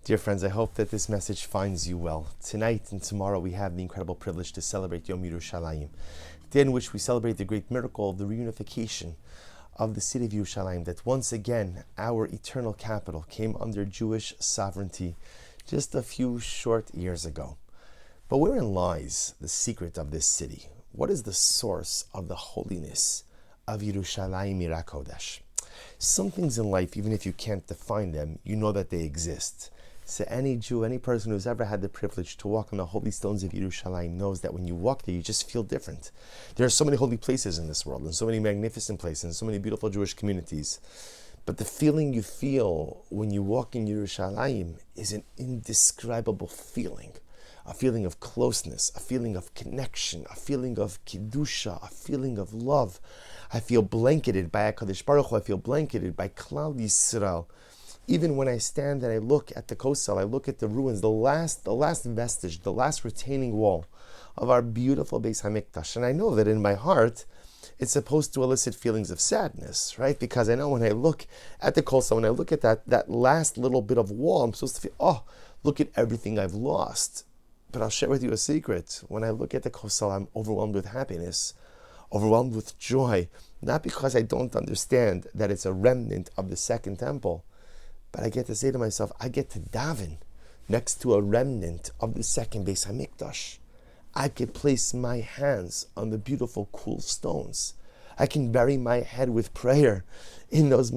Dear friends, I hope that this message finds you well. Tonight and tomorrow we have the incredible privilege to celebrate Yom Yerushalayim, the day in which we celebrate the great miracle of the reunification of the city of Yerushalayim, that once again our eternal capital came under Jewish sovereignty just a few short years ago. But wherein lies the secret of this city? What is the source of the holiness of Yerushalayim Ira Kodesh? Some things in life, even if you can't define them, you know that they exist. So any Jew, any person who's ever had the privilege to walk on the holy stones of Yerushalayim knows that when you walk there, you just feel different. There are so many holy places in this world, and so many magnificent places, and so many beautiful Jewish communities. But the feeling you feel when you walk in Yerushalayim is an indescribable feeling. A feeling of closeness, a feeling of connection, a feeling of Kiddusha, a feeling of love. I feel blanketed by HaKadosh Baruch Hu, I feel blanketed by Klal Yisrael. Even when I stand and I look at the Kosel, I look at the ruins, the last vestige, the last retaining wall of our beautiful Beis HaMikdash. And I know that in my heart, it's supposed to elicit feelings of sadness, right? Because I know when I look at the Kosel, when I look at that last little bit of wall, I'm supposed to feel, oh, look at everything I've lost. But I'll share with you a secret. When I look at the Kosel, I'm overwhelmed with happiness, overwhelmed with joy, not because I don't understand that it's a remnant of the second temple, but I get to say to myself, I get to daven next to a remnant of the second Beis HaMikdash. I can place my hands on the beautiful, cool stones. I can bury my head with prayer in that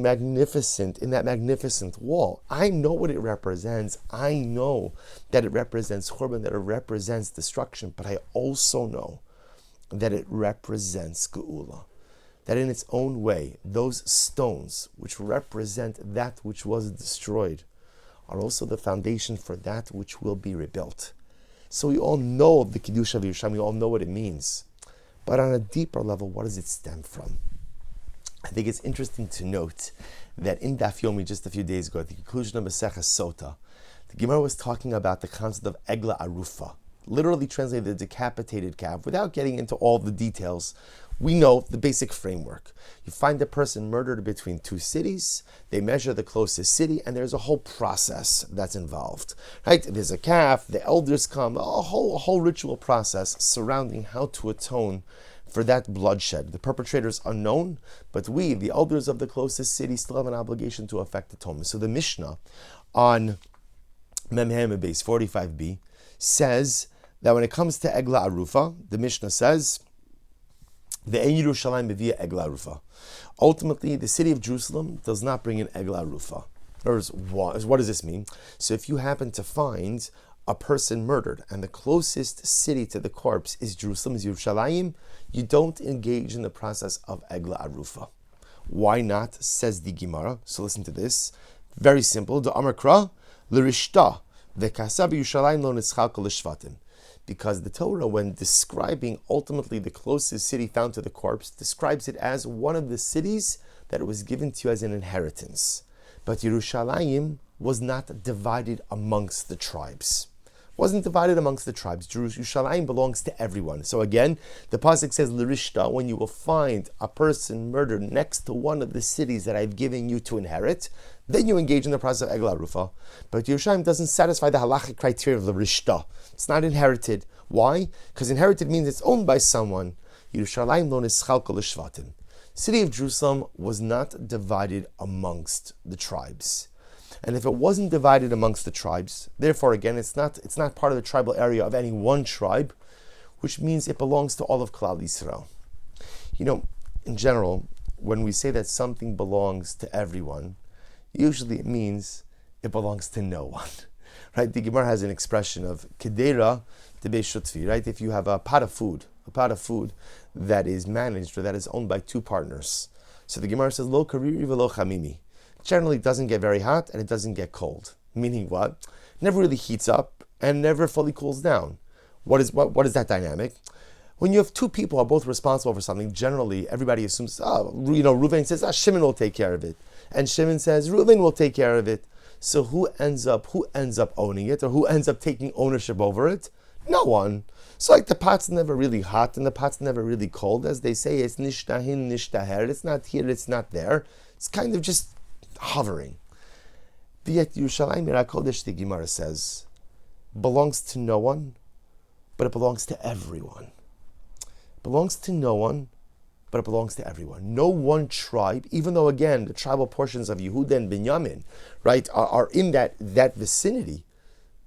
magnificent wall. I know what it represents. I know that it represents Churban, that it represents destruction, but I also know that it represents Geula. That in its own way, those stones which represent that which was destroyed are also the foundation for that which will be rebuilt. So we all know the Kiddush of Yerushalayim, we all know what it means. But on a deeper level, what does it stem from? I think it's interesting to note that in Daf Yomi just a few days ago, at the conclusion of Maseches Sota, the Gemara was talking about the concept of Egla Arufa, literally translated the decapitated calf. Without getting into all the details, we know the basic framework. You find a person murdered between two cities, they measure the closest city, and there's a whole process that's involved. Right? There's a calf, the elders come, a whole ritual process surrounding how to atone for that bloodshed. The perpetrator is unknown, but we, the elders of the closest city, still have an obligation to effect atonement. So the Mishnah on Memhem base 45b says that when it comes to Egla Arufa, the Mishnah says, the Yerushalayim via Egla Arufa. Ultimately, the city of Jerusalem does not bring in Egla Arufa. What does this mean? So if you happen to find a person murdered and the closest city to the corpse is Jerusalem, is Yerushalayim, you don't engage in the process of Egla Arufa. Why not? Says the Gemara. So listen to this. Very simple. The Amakra, l'rishta, v'kasav Yerushalayim lo nitzchalka l'shvatim. Because the Torah, when describing ultimately the closest city found to the corpse, describes it as one of the cities that was given to you as an inheritance. But Yerushalayim was not divided amongst the tribes. Wasn't divided amongst the tribes. Yerushalayim belongs to everyone. So again, the pasuk says, L'rishta, when you will find a person murdered next to one of the cities that I've given you to inherit, then you engage in the process of Egla Arufa. But Yerushalayim doesn't satisfy the halachic criteria of the Rishta. It's not inherited. Why? Because inherited means it's owned by someone. Yerushalayim lo nischalka l'shvatim. City of Jerusalem was not divided amongst the tribes. And if it wasn't divided amongst the tribes, therefore again, it's not part of the tribal area of any one tribe, which means it belongs to all of Klal Yisrael. You know, in general, when we say that something belongs to everyone, usually it means it belongs to no one. Right? The Gemara has an expression of kedera debe shutfi, right? If you have a pot of food that is managed or that is owned by two partners. So the Gemara says, lo kariri velo chamimi. Generally it doesn't get very hot and it doesn't get cold. Meaning what? Never really heats up and never fully cools down. What is that dynamic? When you have two people who are both responsible for something, generally everybody assumes, Reuven says, Shimon will take care of it. And Shimon says, Reuven will take care of it. So who ends up owning it, or who ends up taking ownership over it? No one. So like the pot's never really hot and the pot's never really cold. As they say, it's nishtahin, nishtaher. It's not here, it's not there. It's kind of just hovering. Yet Yerushalayim Ir HaKodesh, the Gemara says, belongs to no one, but it belongs to everyone. It belongs to no one, but it belongs to everyone. No one tribe, even though again the tribal portions of Yehuda and Binyamin, right, are in that vicinity,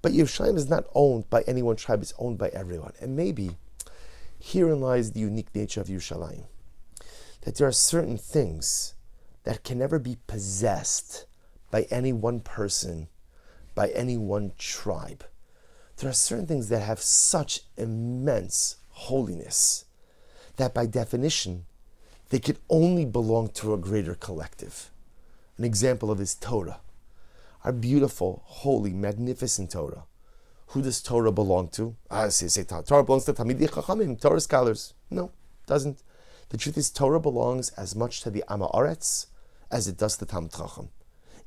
but Yerushalayim is not owned by any one tribe; it's owned by everyone. And maybe herein lies the unique nature of Yerushalayim, that there are certain things that can never be possessed by any one person, by any one tribe. There are certain things that have such immense holiness that by definition, they can only belong to a greater collective. An example of this Torah, our beautiful, holy, magnificent Torah. Who does Torah belong to? Torah belongs to Talmidei Chachamim, Torah scholars. No, it doesn't. The truth is, Torah belongs as much to the Am Haaretz as it does to Talmid Chacham.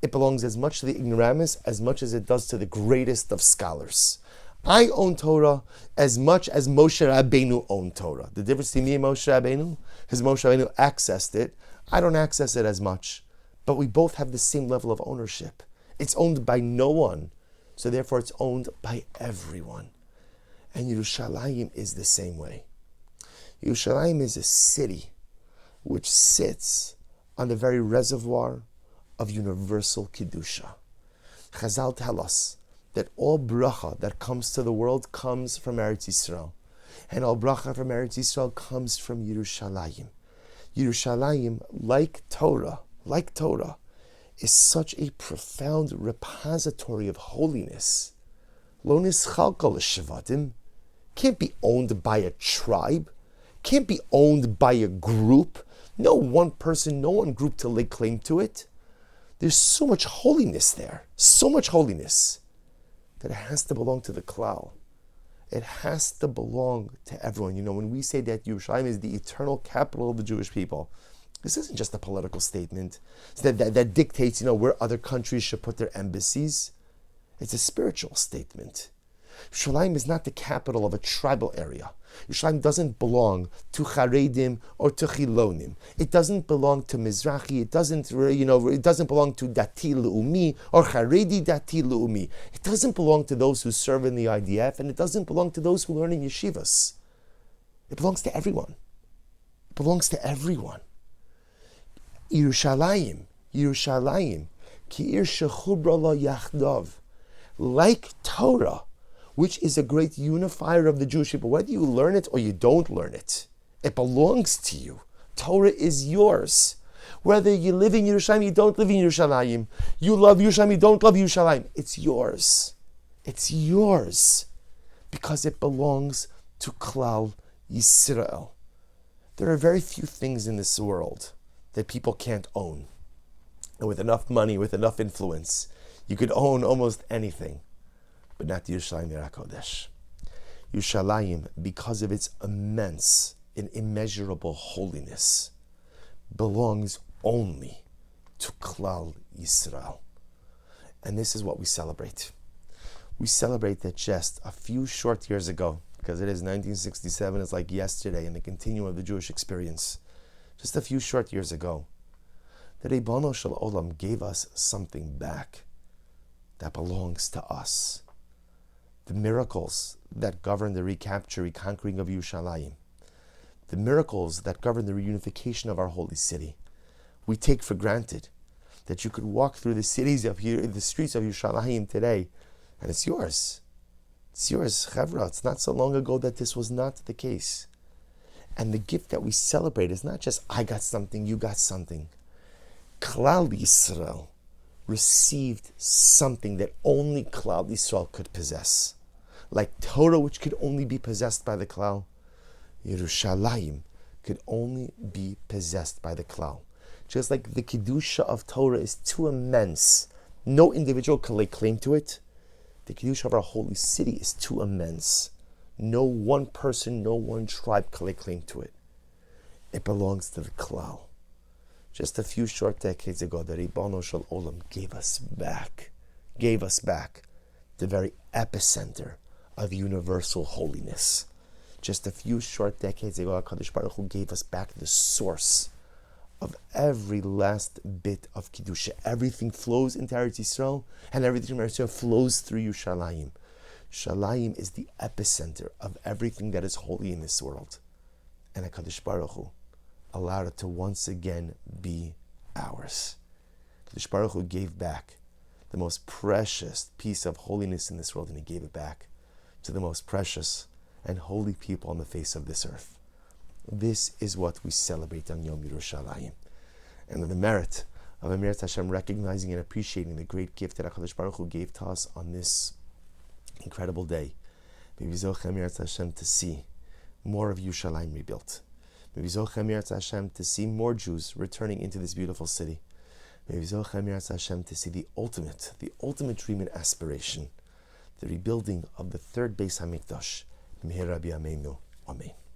It belongs as much to the ignoramus as much as it does to the greatest of scholars. I own Torah as much as Moshe Rabbeinu owned Torah. The difference between me and Moshe Rabbeinu is Moshe Rabbeinu accessed it. I don't access it as much. But we both have the same level of ownership. It's owned by no one, so therefore it's owned by everyone. And Yerushalayim is the same way. Yerushalayim is a city which sits on the very reservoir of universal Kedusha. Chazal tell us that all bracha that comes to the world comes from Eretz Yisrael. And all bracha from Eretz Yisrael comes from Yerushalayim. Yerushalayim, like Torah, is such a profound repository of holiness. Lo nischalka l'shevatim, can't be owned by a tribe, can't be owned by a group. No one person, no one group to lay claim to it. There's so much holiness there, so much holiness, that it has to belong to the klal. It has to belong to everyone. You know, when we say that Yerushalayim is the eternal capital of the Jewish people, this isn't just a political statement that dictates, where other countries should put their embassies. It's a spiritual statement. Yerushalayim is not the capital of a tribal area. Yerushalayim doesn't belong to Charedim or to Chilonim. It doesn't belong to Mizrahi. It doesn't belong to Dati Le'umi or Charedi Dati Le'umi. It doesn't belong to those who serve in the IDF, and it doesn't belong to those who learn in yeshivas. It belongs to everyone. It belongs to everyone. Yerushalayim, ki ir shechubra lo yachdav, like Torah, which is a great unifier of the Jewish people. Whether you learn it or you don't learn it, it belongs to you. Torah is yours. Whether you live in Yerushalayim, you don't live in Yerushalayim, you love Yerushalayim, you don't love Yerushalayim, it's yours. It's yours because it belongs to Klal Yisrael. There are very few things in this world that people can't own. And with enough money, with enough influence, you could own almost anything. But not Yerushalayim Ir HaKodesh. Yerushalayim, because of its immense and immeasurable holiness, belongs only to Klal Yisrael. And this is what we celebrate. We celebrate that just a few short years ago, because it is 1967, it's like yesterday in the continuum of the Jewish experience, just a few short years ago, the Ribono Shel Olam gave us something back that belongs to us. The miracles that govern the recapture, reconquering of Yerushalayim, the miracles that govern the reunification of our holy city. We take for granted that you could walk through the streets of Yerushalayim today, and it's yours. It's yours, Chevra. It's not so long ago that this was not the case. And the gift that we celebrate is not just I got something, you got something. Klal Yisrael received something that only Klal Yisrael could possess. Like Torah, which could only be possessed by the Klal, Yerushalayim could only be possessed by the Klal. Just like the Kedusha of Torah is too immense, no individual can lay claim to it, the Kedusha of our holy city is too immense. No one person, no one tribe can lay claim to it. It belongs to the Klal. Just a few short decades ago, the Ribono Shel Olam gave us back the very epicenter of universal holiness. Just a few short decades ago, HaKadosh Baruch Hu gave us back the source of every last bit of Kedusha. Everything flows into Eretz Yisrael, and everything from Eretz Yisrael flows through Yerushalayim. Yerushalayim is the epicenter of everything that is holy in this world. And HaKadosh Baruch Hu allowed it to once again be ours. HaKadosh Baruch Hu gave back the most precious piece of holiness in this world, and He gave it back to the most precious and holy people on the face of this earth. This is what we celebrate on Yom Yerushalayim. And the merit of Emirat Hashem, recognizing and appreciating the great gift that HaKadosh Baruch Hu gave to us on this incredible day. May we zoch Emirat Hashem to see more of Yerushalayim rebuilt. May we zoch Emirat Hashem to see more Jews returning into this beautiful city. May we zoch Emirat Hashem to see the ultimate dream and aspiration, the rebuilding of the third Beis HaMikdash. Meher Rabbi Ameinu. Amen.